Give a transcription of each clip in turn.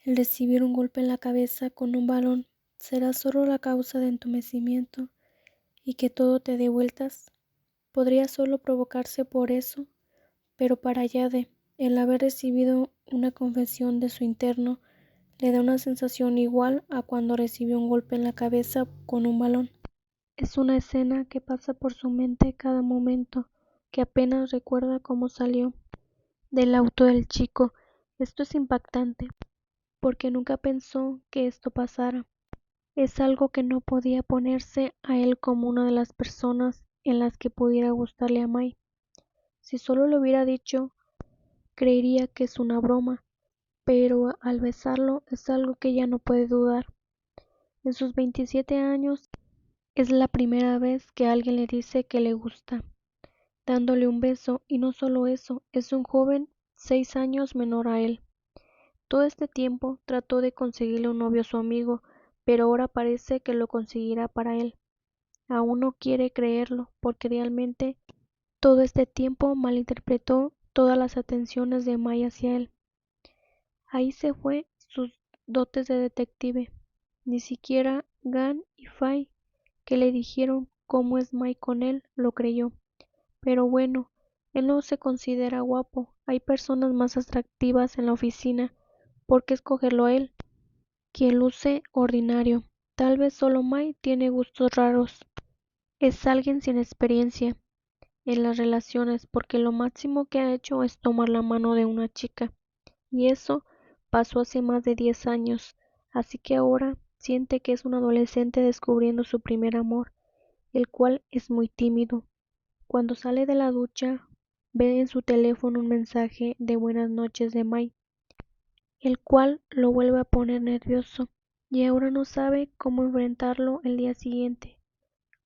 El recibir un golpe en la cabeza con un balón será solo la causa de entumecimiento y que todo te dé vueltas. Podría solo provocarse por eso, pero para Jade, el haber recibido una confesión de su interno le da una sensación igual a cuando recibió un golpe en la cabeza con un balón. Es una escena que pasa por su mente cada momento, que apenas recuerda cómo salió del auto del chico. Esto es impactante, porque nunca pensó que esto pasara. Es algo que no podía ponerse a él como una de las personas en las que pudiera gustarle a Mai. Si solo le hubiera dicho, creería que es una broma, pero al besarlo es algo que ya no puede dudar. En sus 27 años es la primera vez que alguien le dice que le gusta, dándole un beso, y no solo eso, es un joven 6 años menor a él. Todo este tiempo trató de conseguirle un novio a su amigo, pero ahora parece que lo conseguirá para él. Aún no quiere creerlo, porque realmente todo este tiempo malinterpretó todas las atenciones de Mai hacia él. Ahí se fue sus dotes de detective. Ni siquiera Gan y Fai, que le dijeron cómo es Mai con él, lo creyó. Pero bueno, él no se considera guapo. Hay personas más atractivas en la oficina. ¿Por qué escogerlo a él, quien luce ordinario? Tal vez solo Mai tiene gustos raros. Es alguien sin experiencia en las relaciones, porque lo máximo que ha hecho es tomar la mano de una chica. Y eso pasó hace más de 10 años. Así que ahora siente que es un adolescente descubriendo su primer amor, el cual es muy tímido. Cuando sale de la ducha, ve en su teléfono un mensaje de buenas noches de Mai, el cual lo vuelve a poner nervioso, y ahora no sabe cómo enfrentarlo el día siguiente,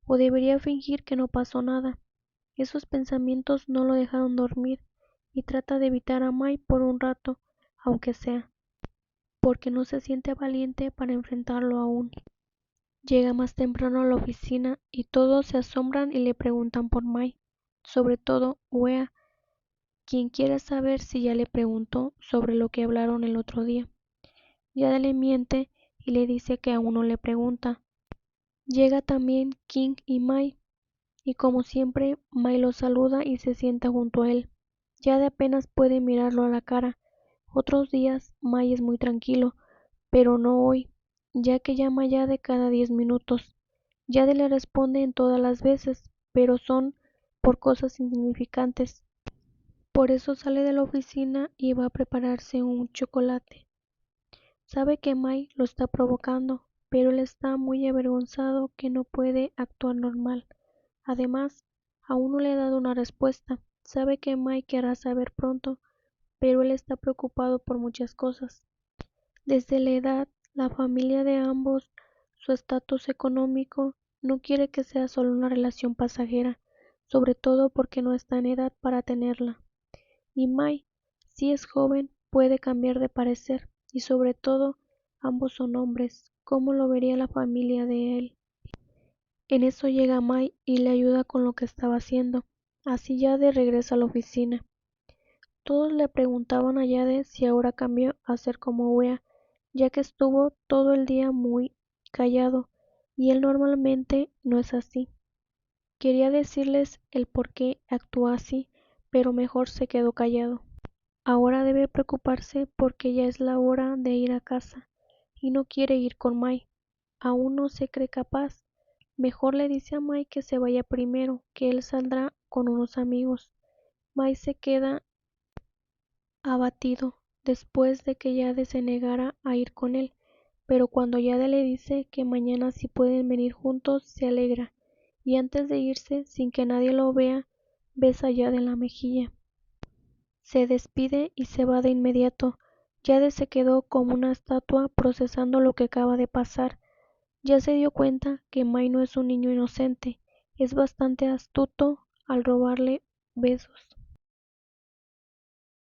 o debería fingir que no pasó nada. Esos pensamientos no lo dejaron dormir, y trata de evitar a Mai por un rato, aunque sea, porque no se siente valiente para enfrentarlo aún. Llega más temprano a la oficina y todos se asombran y le preguntan por Mai, sobre todo Wea, quien quiere saber si ya le preguntó sobre lo que hablaron el otro día. Ya le miente y le dice que aún no le pregunta. Llega también King y Mai, y como siempre, Mai lo saluda y se sienta junto a él. Ya de apenas puede mirarlo a la cara. Otros días, Mai es muy tranquilo, pero no hoy, ya que llama ya de cada 10 minutos. Jade le responde en todas las veces, pero son por cosas insignificantes. Por eso sale de la oficina y va a prepararse un chocolate. Sabe que Mai lo está provocando, pero él está muy avergonzado que no puede actuar normal. Además, aún no le ha dado una respuesta. Sabe que Mai querrá saber pronto, pero él está preocupado por muchas cosas. Desde la edad, la familia de ambos, su estatus económico, no quiere que sea solo una relación pasajera, sobre todo porque no está en edad para tenerla. Y Mai, si es joven, puede cambiar de parecer, y sobre todo, ambos son hombres. ¿Cómo lo vería la familia de él? En eso llega Mai y le ayuda con lo que estaba haciendo. Así Jade regresa a la oficina. Todos le preguntaban a Jade si ahora cambió a ser como Wea, ya que estuvo todo el día muy callado, y él normalmente no es así. Quería decirles el por qué actúa así, pero mejor se quedó callado. Ahora debe preocuparse porque ya es la hora de ir a casa, y no quiere ir con Mai. Aún no se cree capaz. Mejor le dice a Mai que se vaya primero, que él saldrá con unos amigos. Mai se queda abatido después de que Jade se negara a ir con él, pero cuando Jade le dice que mañana sí pueden venir juntos, se alegra, y antes de irse, sin que nadie lo vea, besa a Jade en la mejilla. Se despide y se va de inmediato. Jade se quedó como una estatua procesando lo que acaba de pasar. Ya se dio cuenta que Mai no es un niño inocente, es bastante astuto al robarle besos.